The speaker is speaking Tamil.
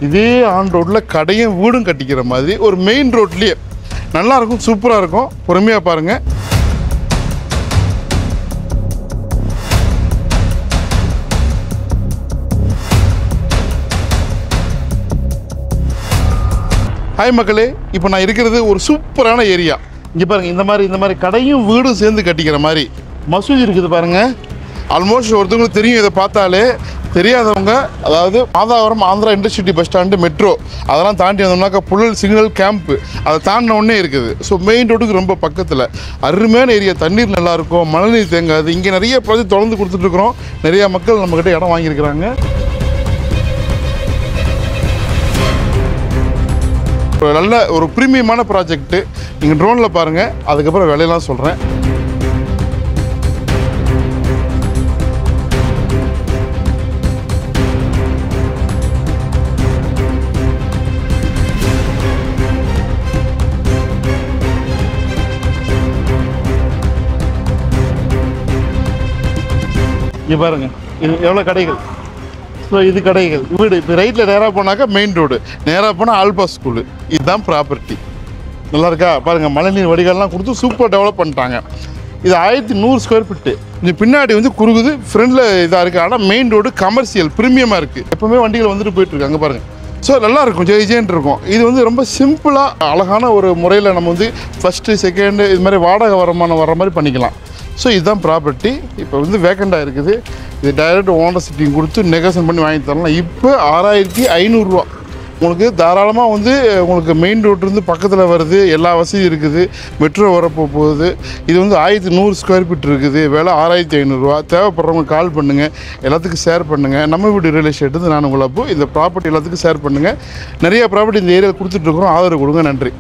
இதே ஆன் ரோட்ல கடையும் வீடும் கட்டிக்கிற மாதிரி ஒரு மெயின் ரோட்லயே நல்லா இருக்கும், சூப்பரா இருக்கும். பொறுமையா பாருங்க. ஹாய் மக்களே, இப்போ நான் இருக்கிறது ஒரு சூப்பரான ஏரியா. இங்கே பாருங்க, இந்த மாதிரி கடையும் வீடும் சேர்ந்து கட்டிக்கிற மாதிரி மசூதி இருக்குது பாருங்க. ஆல்மோஸ்ட் ஒருத்தவங்களுக்கு தெரியும், இதை பார்த்தாலே. தெரியாதவங்க, அதாவது Madhavaram Andhra intercity bus stand, metro அதெல்லாம் தாண்டி வந்தோம்னாக்கா புழல் சிக்னல் கேம்ப்பு அதை தாண்டின உடனே இருக்குது. ஸோ மெயின் ரோடுக்கு ரொம்ப பக்கத்தில் அருமையான ஏரியா. தண்ணீர் நல்லாயிருக்கும், மழைநீர் தேங்காது. இங்கே நிறைய ப்ராஜெக்ட் தொடர்ந்து கொடுத்துட்ருக்குறோம். நிறையா மக்கள் நம்மக்கிட்ட இடம் வாங்கியிருக்கிறாங்க. நல்ல ஒரு ப்ரீமியமான ப்ராஜெக்ட்டு. நீங்கள் ட்ரோனில் பாருங்கள், அதுக்கப்புறம் விலையெல்லாம் சொல்கிறேன். இங்கே பாருங்கள், இது எவ்வளோ கடைகள். ஸோ இது கடைகள், வீடு. இப்போ ரைட்டில் நேராக போனாக்கா மெயின் ரோடு, நேராக போனால் ஆல்பா ஸ்கூலு. இதுதான் ப்ராப்பர்ட்டி. நல்லா இருக்கா பாருங்கள். மழைநீர் வடிகால்லாம் கொடுத்து சூப்பர் டெவலப் பண்ணிட்டாங்க. இது 1100 ஸ்கொயர் ஃபீட்டு. இது பின்னாடி வந்து குறுகுது, ஃப்ரண்டில் இதாக இருக்குது. ஆனால் மெயின் ரோடு கமர்ஷியல் ப்ரீமியமாக இருக்குது. எப்போவுமே வண்டிகள் வந்துட்டு போயிட்டுருக்கு. அங்கே பாருங்கள். ஸோ நல்லாயிருக்கும், ஜெயிஜேன் இருக்கும். இது வந்து ரொம்ப சிம்பிளாக அழகான ஒரு முறையில் நம்ம வந்து ஃபஸ்ட்டு செகண்டு இது மாதிரி வாடகை வருமானம் வர மாதிரி பண்ணிக்கலாம். ஸோ இதுதான் ப்ராப்பர்ட்டி. இப்போ வந்து வேக்கண்டாக இருக்குது. இது டைரெக்ட் ஓனர் சிட்டிங் கொடுத்து நெகோசியேட் பண்ணி வாங்கி தரலாம். இப்போ 6500 ரூபா. உங்களுக்கு தாராளமாக வந்து உங்களுக்கு மெயின் ரோட்லேருந்து பக்கத்தில் வருது, எல்லா வசதியும் இருக்குது. மெட்ரோ வரப்போ போகுது. இது வந்து 1100 ஸ்கொயர் ஃபீட் இருக்குது. விலை 6500 ரூபா. தேவைப்படுறவங்க கால் பண்ணுங்கள், எல்லாத்துக்கும் ஷேர் பண்ணுங்கள். நம்ம வீடு ரியல் எஸ்டேட் வந்து நான் உங்களை இந்த ப்ராப்பர்ட்டி எல்லாத்துக்கும் ஷேர் பண்ணுங்கள். நிறைய ப்ராப்பர்ட்டி இந்த ஏரியாவில் கொடுத்துட்ருக்குறோம். ஆதரவு கொடுங்க. நன்றி.